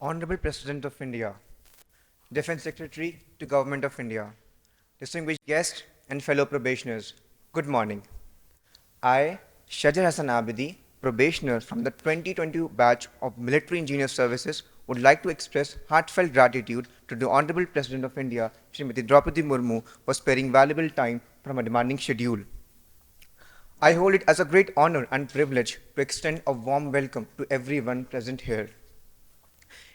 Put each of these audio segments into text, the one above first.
Honorable President of India, Defense Secretary to Government of India, distinguished guests and fellow probationers, good morning. I, Shajar Hassan Abidi, probationer from the 2020 batch of Military Engineer Services, would like to express heartfelt gratitude to the Honorable President of India, Srimati Draupadi Murmu, for sparing valuable time from a demanding schedule. I hold it as a great honor and privilege to extend a warm welcome to everyone present here.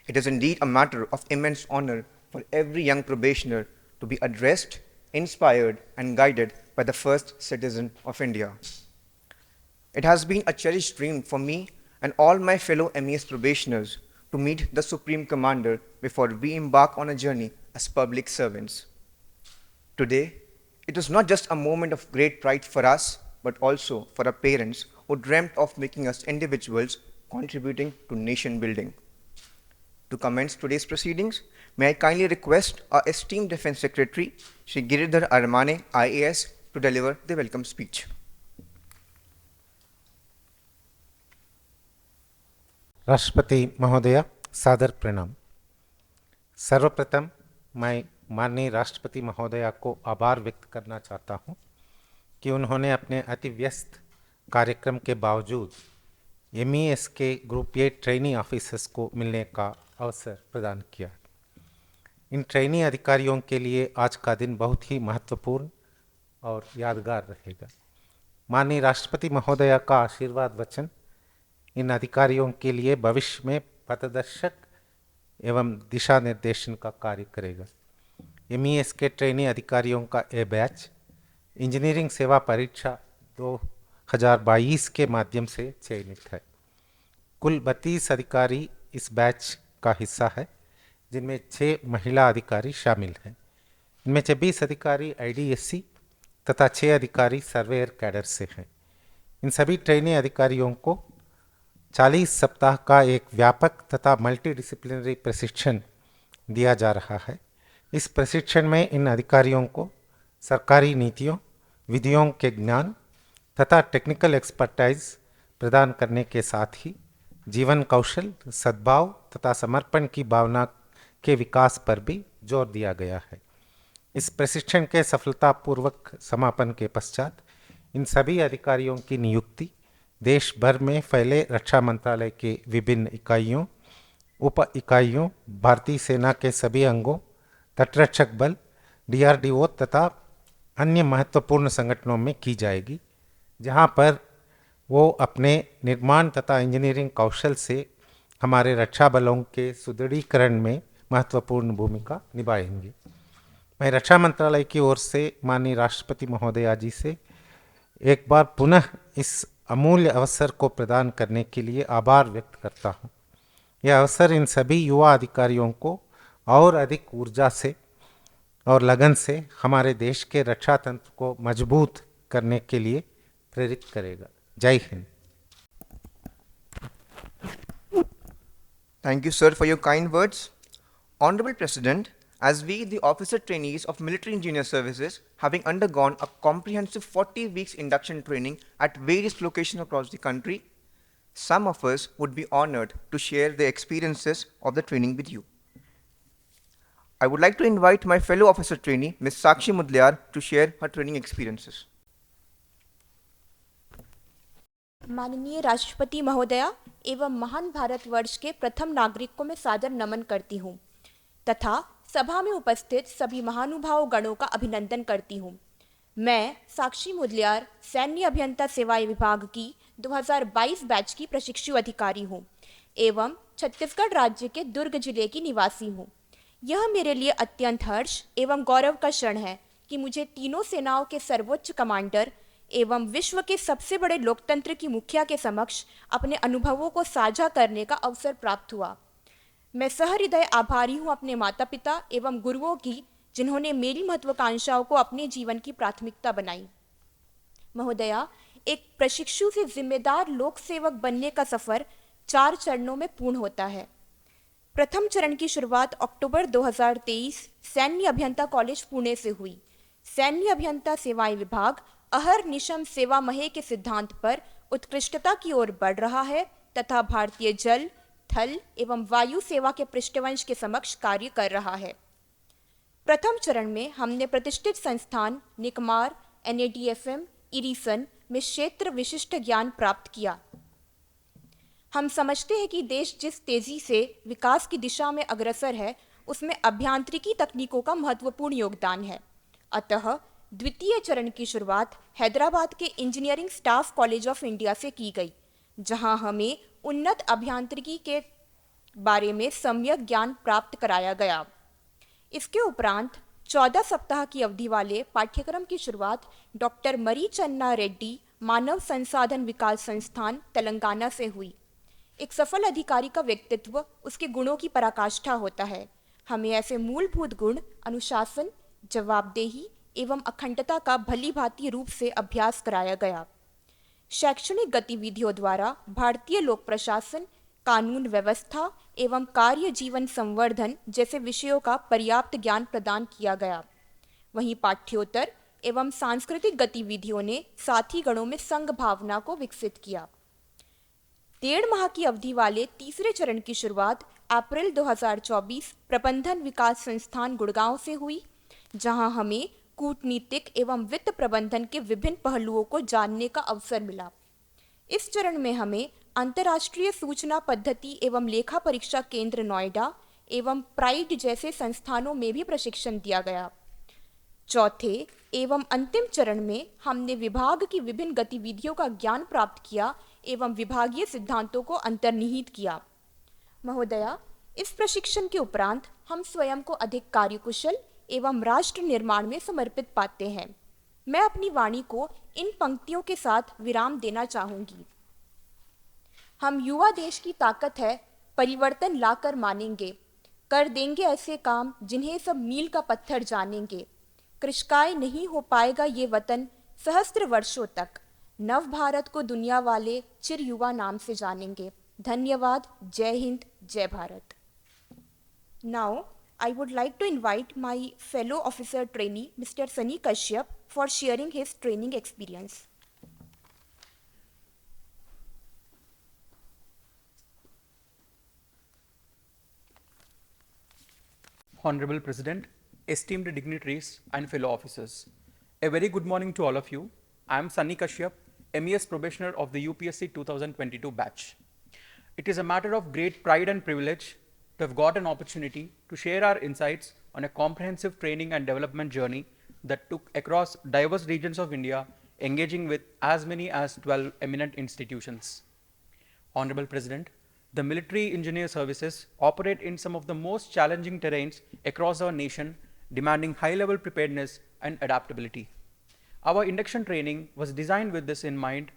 It is indeed a matter of immense honor for every young probationer to be addressed, inspired, and guided by the first citizen of India. It has been a cherished dream for me and all my fellow MES probationers to meet the Supreme Commander before we embark on a journey as public servants. Today, it is not just a moment of great pride for us, but also for our parents who dreamt of making us individuals contributing to nation building. To commence today's proceedings, may I kindly request our esteemed Defense Secretary, Shri Giridhar Armane, IAS, to deliver the welcome speech. राष्ट्रपति महोदय, सादर प्रणाम। सर्वप्रथम मैं माननीय राष्ट्रपति महोदया को आभार व्यक्त करना चाहता हूं कि उन्होंने अपने अति व्यस्त कार्यक्रम के बावजूद MES के ग्रुप ए ट्रेनी ऑफिसर्स को मिलने का अवसर प्रदान किया। इन ट्रेनी अधिकारियों के लिए आज का दिन बहुत ही महत्वपूर्ण और यादगार रहेगा। माननीय राष्ट्रपति महोदया का आशीर्वाद वचन इन अधिकारियों के लिए भविष्य में पथदर्शक एवं दिशा निर्देशन का कार्य करेगा। MES के ट्रेनी अधिकारियों का ये बैच इंजीनियरिंग सेवा परीक्षा 2022 के माध्यम से चयनित है। कुल 32 अधिकारी इस बैच का हिस्सा है, जिनमें 6 महिला अधिकारी शामिल हैं। इनमें से 20 अधिकारी IDSC तथा 6 अधिकारी सर्वेयर कैडर से हैं। इन सभी ट्रेनी अधिकारियों को 40 सप्ताह का एक व्यापक तथा मल्टी डिसिप्लिनरी प्रशिक्षण दिया जा रहा है। इस प्रशिक्षण में इन अधिकारियों को सरकारी नीतियों, विधियों के ज्ञान तथा टेक्निकल एक्सपर्टाइज प्रदान करने के साथ ही जीवन कौशल, सद्भाव तथा समर्पण की भावना के विकास पर भी जोर दिया गया है। इस प्रशिक्षण के सफलतापूर्वक समापन के पश्चात इन सभी अधिकारियों की नियुक्ति देश भर में फैले रक्षा मंत्रालय के विभिन्न इकाइयों, उप इकाइयों, भारतीय सेना के सभी अंगों, तटरक्षक बल, DRDO तथा अन्य महत्वपूर्ण संगठनों में की जाएगी, जहां पर वो अपने निर्माण तथा इंजीनियरिंग कौशल से हमारे रक्षा बलों के सुदृढ़ीकरण में महत्वपूर्ण भूमिका निभाएंगे। मैं रक्षा मंत्रालय की ओर से माननीय राष्ट्रपति महोदया जी से एक बार पुनः इस अमूल्य अवसर को प्रदान करने के लिए आभार व्यक्त करता हूँ। यह अवसर इन सभी युवा अधिकारियों को और अधिक ऊर्जा से और लगन से हमारे देश के रक्षा तंत्र को मजबूत करने के लिए प्रेरित करेगा। जय Hind. Thank you, sir, for your kind words. Honorable President, as we, the officer trainees of Military Engineer Services, having undergone a comprehensive 40 weeks induction training at various locations across the country, some of us would be honored to share the experiences of the training with you. I would like to invite my fellow officer trainee, Ms. Sakshi Mudliar, to share her training experiences. माननीय राष्ट्रपति महोदया एवं महान भारतवर्ष के प्रथम नागरिक को मैं सादर नमन करती हूँ तथा सभा में उपस्थित सभी महानुभाव गणों का अभिनंदन करती हूँ। मैं साक्षी मुदलियार सैन्य अभियंता सेवाएं विभाग की 2022 बैच की प्रशिक्षु अधिकारी हूँ एवं छत्तीसगढ़ राज्य के दुर्ग जिले की निवासी हूँ। यह मेरे लिए अत्यंत हर्ष एवं गौरव का क्षण है कि मुझे तीनों सेनाओं के सर्वोच्च कमांडर एवं विश्व के सबसे बड़े लोकतंत्र की मुखिया के समक्ष अपने अनुभवों को साझा करने का अवसर प्राप्त हुआ। मैं सहृदय आभारी हूँ अपने माता पिता एवं गुरुओं की, जिन्होंने मेरी महत्वाकांक्षाओं को अपने जीवन की प्राथमिकता बनाई। महोदया, एक प्रशिक्षु से जिम्मेदार लोक सेवक बनने का सफर 4 चरणों में पूर्ण होता है। प्रथम चरण की शुरुआत अक्टूबर 2023 सैन्य अभियंता कॉलेज पुणे से हुई। सैन्य अभियंता सेवाएं विभाग अहर निशम सेवा महे के सिद्धांत पर उत्कृष्टता की ओर बढ़ रहा है तथा भारतीय जल, थल एवं वायु सेवा के पृष्ठवंश के समक्ष कार्य कर रहा है। प्रथम चरण में हमने प्रतिष्ठित संस्थान निकमार, NADFM, इरिसन में क्षेत्र विशिष्ट ज्ञान प्राप्त किया। हम समझते हैं कि देश जिस तेजी से विकास की दिशा में अग्रसर है, उसमें अभियांत्रिकी तकनीकों का महत्वपूर्ण योगदान है। अतः द्वितीय चरण की शुरुआत हैदराबाद के engineering staff college of India से की गई, जहां हमें उन्नत अभियांत्रिकी के बारे में सम्यक ज्ञान प्राप्त कराया गया। इसके उपरांत 14 सप्ताह की अवधि वाले पाठ्यक्रम की शुरुआत डॉक्टर मरी चन्ना रेड्डी मानव संसाधन विकास संस्थान तेलंगाना से हुई। एक सफल अधिकारी का व्यक्तित्व उसके गुणों की पराकाष्ठा होता है। हमें ऐसे मूलभूत गुण अनुशासन, जवाबदेही एवं अखंडता का भली भांति रूप से अभ्यास कराया गया। शैक्षणिक गतिविधियों द्वारा भारतीय लोक प्रशासन, कानून व्यवस्था एवं कार्य जीवन संवर्धन जैसे विषयों का पर्याप्त ज्ञान प्रदान किया गया। वहीं पाठ्योत्तर एवं सांस्कृतिक गतिविधियों ने साथी गणों में संघ भावना को विकसित किया। 1.5 माह की अवधि वाले तीसरे चरण की शुरुआत अप्रैल 2024 प्रबंधन विकास संस्थान गुड़गांव से हुई, जहां हमें कूटनीतिक एवं वित्त प्रबंधन के विभिन्न पहलुओं को जानने का अवसर मिला। इस चरण में हमें अंतर्राष्ट्रीय सूचना पद्धति एवं लेखा परीक्षा केंद्र नोएडा एवं प्राइड जैसे संस्थानों में भी प्रशिक्षण दिया गया। चौथे एवं अंतिम चरण में हमने विभाग की विभिन्न गतिविधियों का ज्ञान प्राप्त किया एवं विभागीय सिद्धांतों को अंतर्निहित किया। महोदया, इस प्रशिक्षण के उपरांत हम स्वयं को अधिक कार्यकुशल एवं राष्ट्र निर्माण में समर्पित पाते हैं। मैं अपनी वाणी को इन पंक्तियों के साथ विराम देना चाहूंगी। हम युवा देश की ताकत है, परिवर्तन लाकर मानेंगे, कर देंगे ऐसे काम जिन्हें सब मील का पत्थर जानेंगे। कृशकाय नहीं हो पाएगा ये वतन सहस्त्र वर्षों तक, नव भारत को दुनिया वाले चिर युवा नाम से जानेंगे। धन्यवाद। जय हिंद, जय Bharat. Now I would like to invite my fellow officer trainee, Mr. Sunny Kashyap, for sharing his training experience. Honorable President, esteemed dignitaries and fellow officers, a very good morning to all of you. I am Sunny Kashyap, MES Probationer of the UPSC 2022 batch. It is a matter of great pride and privilege to have got an opportunity to share our insights on a comprehensive training and development journey that took across diverse regions of India, engaging with as many as 12 eminent institutions. Honorable President, the military engineer services operate in some of the most challenging terrains across our nation, demanding high-level preparedness and adaptability. Our induction training was designed with this in mind,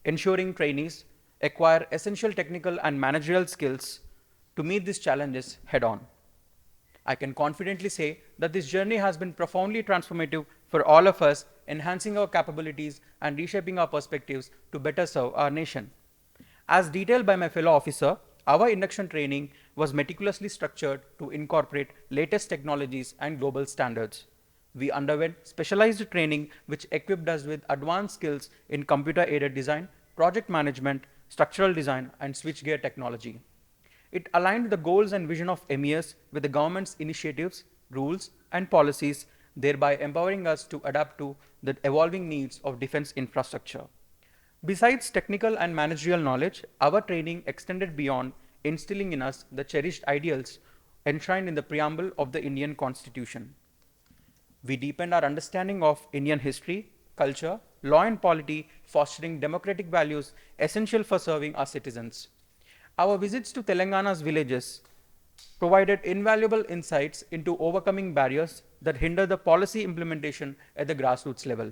ensuring trainees acquire essential technical and managerial skills to meet these challenges head-on. I can confidently say that this journey has been profoundly transformative for all of us, enhancing our capabilities and reshaping our perspectives to better serve our nation. As detailed by my fellow officer, our induction training was meticulously structured to incorporate latest technologies and global standards. We underwent specialized training which equipped us with advanced skills in computer-aided design, project management, structural design, and switchgear technology. It aligned the goals and vision of MES with the government's initiatives, rules, and policies, thereby empowering us to adapt to the evolving needs of defense infrastructure. Besides technical and managerial knowledge, our training extended beyond instilling in us the cherished ideals enshrined in the preamble of the Indian Constitution. We deepened our understanding of Indian history, culture, law and polity, fostering democratic values essential for serving our citizens. Our visits to Telangana's villages provided invaluable insights into overcoming barriers that hinder the policy implementation at the grassroots level.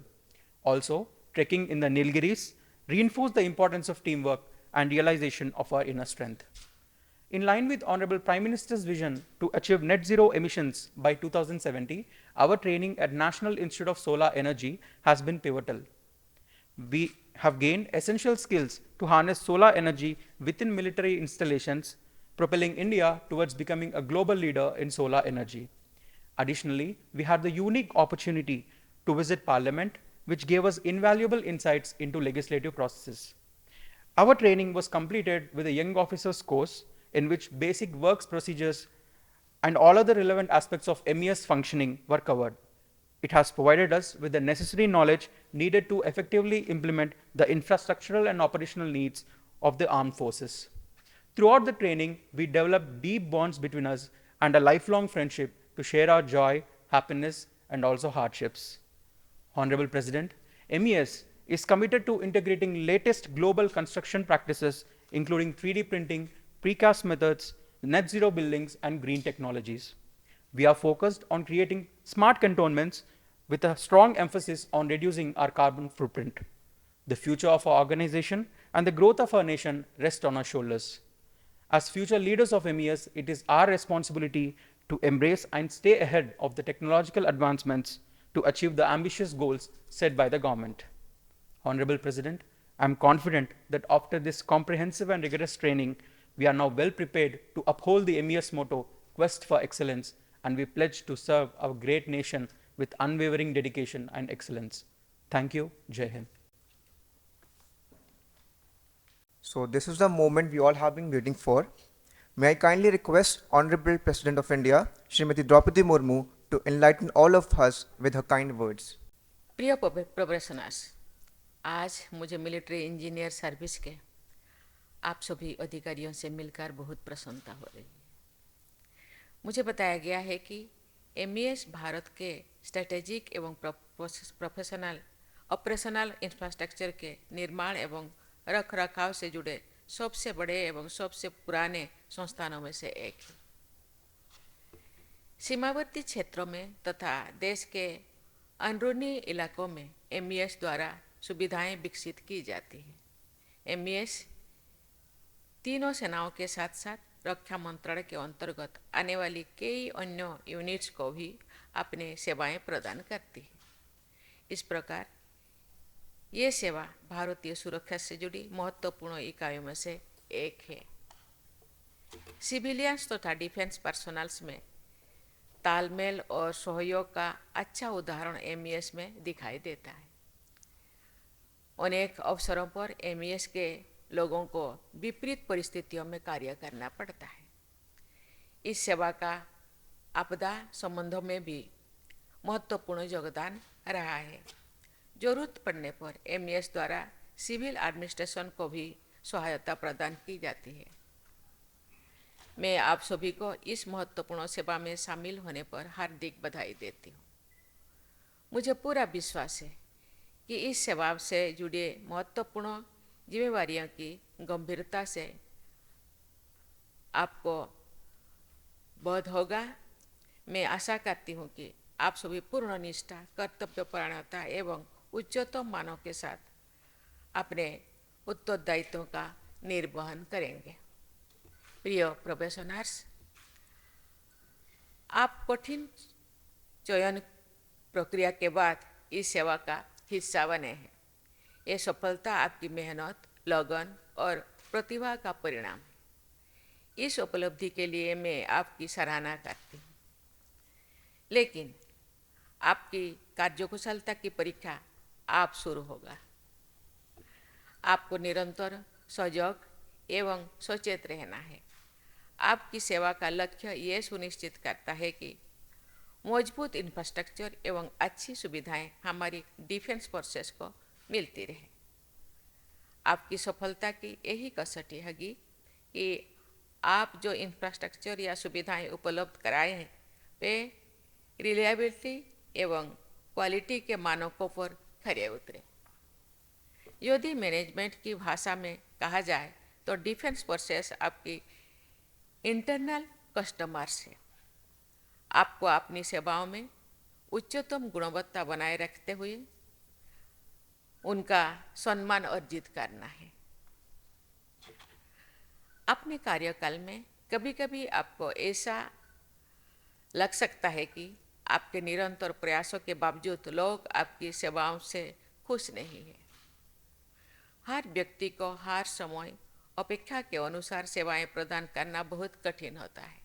Also, trekking in the Nilgiris reinforced the importance of teamwork and realization of our inner strength. In line with Honorable Prime Minister's vision to achieve net zero emissions by 2070, our training at National Institute of Solar Energy has been pivotal. We have gained essential skills to harness solar energy within military installations, propelling India towards becoming a global leader in solar energy. Additionally, we had the unique opportunity to visit Parliament, which gave us invaluable insights into legislative processes. Our training was completed with a young officers course in which basic works procedures and all other relevant aspects of MES functioning were covered. It has provided us with the necessary knowledge needed to effectively implement the infrastructural and operational needs of the armed forces. Throughout the training, we developed deep bonds between us and a lifelong friendship to share our joy, happiness, and also hardships. Honorable President, MES is committed to integrating latest global construction practices, including 3D printing, precast methods, net zero buildings, and green technologies. We are focused on creating smart cantonments with a strong emphasis on reducing our carbon footprint. The future of our organization and the growth of our nation rest on our shoulders. As future leaders of MES, it is our responsibility to embrace and stay ahead of the technological advancements to achieve the ambitious goals set by the government. Honorable President, I am confident that after this comprehensive and rigorous training, we are now well prepared to uphold the MES motto, Quest for Excellence, and we pledge to serve our great nation with unwavering dedication and excellence. Thank you. Jai Hind. So this is the moment we all have been waiting for. May I kindly request Honorable President of India, Srimati Draupadi Murmu, to enlighten all of us with her kind words. प्रिय प्रोफेशनर्स, आज मुझे military engineer service के आप सभी अधिकारियों से मिलकर बहुत प्रसन्नता हो रही है। मुझे बताया गया है कि MES भारत के स्ट्रेटेजिक एवं प्रोफेशनल ऑपरेशनल इंफ्रास्ट्रक्चर के निर्माण एवं रख रखाव से जुड़े सबसे बड़े एवं सबसे पुराने संस्थानों में से एक है। सीमावर्ती क्षेत्रों में तथा देश के अंदरूनी इलाकों में MES द्वारा सुविधाएं विकसित की जाती हैं। MES तीनों सेनाओं के साथ साथ रक्षा मंत्रालय के अंतर्गत आने वाली कई अन्य यूनिट्स को भी अपने सेवाएं प्रदान करती है। इस प्रकार ये सेवा भारतीय सुरक्षा से जुड़ी महत्वपूर्ण इकाइयों में से एक है। सिविलियंस तथा डिफेंस पर्सनल्स में तालमेल और सहयोग का अच्छा उदाहरण MES में दिखाई देता है। अनेक अवसरों पर MES के लोगों को विपरीत परिस्थितियों में कार्य करना पड़ता है। इस सेवा का आपदा संबंधों में भी महत्वपूर्ण योगदान रहा है। जरूरत पड़ने पर MES द्वारा सिविल एडमिनिस्ट्रेशन को भी सहायता प्रदान की जाती है। मैं आप सभी को इस महत्वपूर्ण सेवा में शामिल होने पर हार्दिक बधाई देती हूँ। मुझे पूरा विश्वास है कि इस सेवा से जुड़े महत्वपूर्ण जिम्मेवारियों की गंभीरता से आपको बोध होगा। मैं आशा करती हूँ कि आप सभी पूर्ण निष्ठा, कर्तव्यपरायणता एवं उच्चतम मानव के साथ अपने उत्तरदायित्वों का निर्वहन करेंगे। प्रिय प्रोफेशनर्स, आप कठिन चयन प्रक्रिया के बाद इस सेवा का हिस्सा बने हैं। ये सफलता आपकी मेहनत, लगन और प्रतिभा का परिणाम है। इस उपलब्धि के लिए मैं आपकी सराहना करती हूँ। लेकिन आपकी कार्यकुशलता की परीक्षा आप शुरू होगा। आपको निरंतर सजग एवं सचेत रहना है। आपकी सेवा का लक्ष्य ये सुनिश्चित करता है कि मजबूत इंफ्रास्ट्रक्चर एवं अच्छी सुविधाएं हमारी डिफेंस फोर्सेस को मिलती रहे। आपकी सफलता की यही कसौटी होगी कि आप जो इंफ्रास्ट्रक्चर या सुविधाएं उपलब्ध कराए हैं वे रिलायबिलिटी एवं क्वालिटी के मानकों पर खरे उतरे। यदि मैनेजमेंट की भाषा में कहा जाए तो डिफेंस फोर्सेस आपकी इंटरनल कस्टमर्स है। आपको अपनी सेवाओं में उच्चतम गुणवत्ता बनाए रखते हुए उनका सम्मान अर्जित करना है। अपने कार्यकाल में कभी कभी आपको ऐसा लग सकता है कि आपके निरंतर प्रयासों के बावजूद लोग आपकी सेवाओं से खुश नहीं हैं। हर व्यक्ति को हर समय अपेक्षा के अनुसार सेवाएं प्रदान करना बहुत कठिन होता है,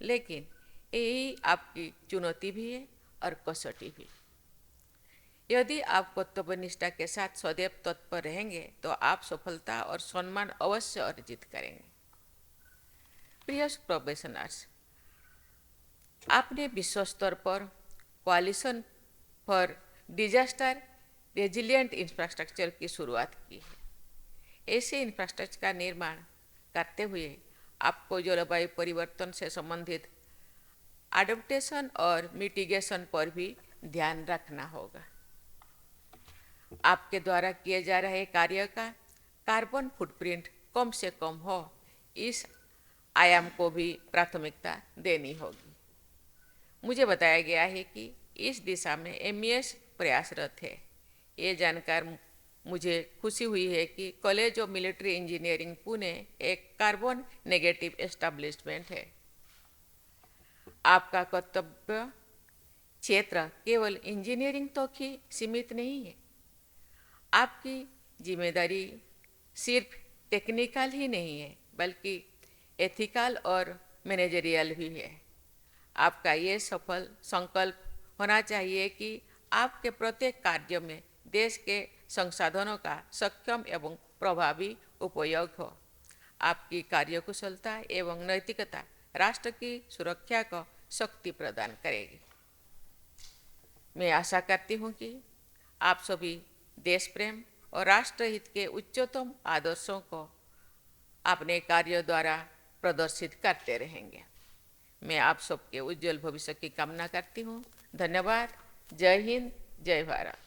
लेकिन यही आपकी चुनौती भी है और कसौटी भी। यदि आप कर्तव्य निष्ठा के साथ सदैव तत्पर रहेंगे तो आप सफलता और सम्मान अवश्य अर्जित करेंगे। प्रिय प्रोबेशनर्स, आपने विश्व स्तर पर कोalition फॉर डिजास्टर रेजिलिएंट इंफ्रास्ट्रक्चर की शुरुआत की है। ऐसे इंफ्रास्ट्रक्चर का निर्माण करते हुए आपको जलवायु परिवर्तन से संबंधित एडेप्टेशन और मिटिगेशन पर भी ध्यान रखना होगा। आपके द्वारा किए जा रहे कार्य का कार्बन फुटप्रिंट कम से कम हो, इस आयाम को भी प्राथमिकता देनी होगी। मुझे बताया गया है कि इस दिशा में MES प्रयासरत है। ये जानकर मुझे खुशी हुई है कि college of military engineering Pune एक कार्बन नेगेटिव एस्टेब्लिशमेंट है। आपका कर्तव्य क्षेत्र केवल इंजीनियरिंग तक ही सीमित नहीं है। आपकी जिम्मेदारी सिर्फ टेक्निकल ही नहीं है, बल्कि एथिकल और मैनेजरियल भी है। आपका ये सफल संकल्प होना चाहिए कि आपके प्रत्येक कार्य में देश के संसाधनों का सक्षम एवं प्रभावी उपयोग हो। आपकी कार्यकुशलता एवं नैतिकता राष्ट्र की सुरक्षा को शक्ति प्रदान करेगी। मैं आशा करती हूँ कि आप सभी देश प्रेम और राष्ट्रहित के उच्चतम आदर्शों को अपने कार्यों द्वारा प्रदर्शित करते रहेंगे। मैं आप सबके उज्जवल भविष्य की कामना करती हूँ। धन्यवाद। जय हिंद, जय भारत।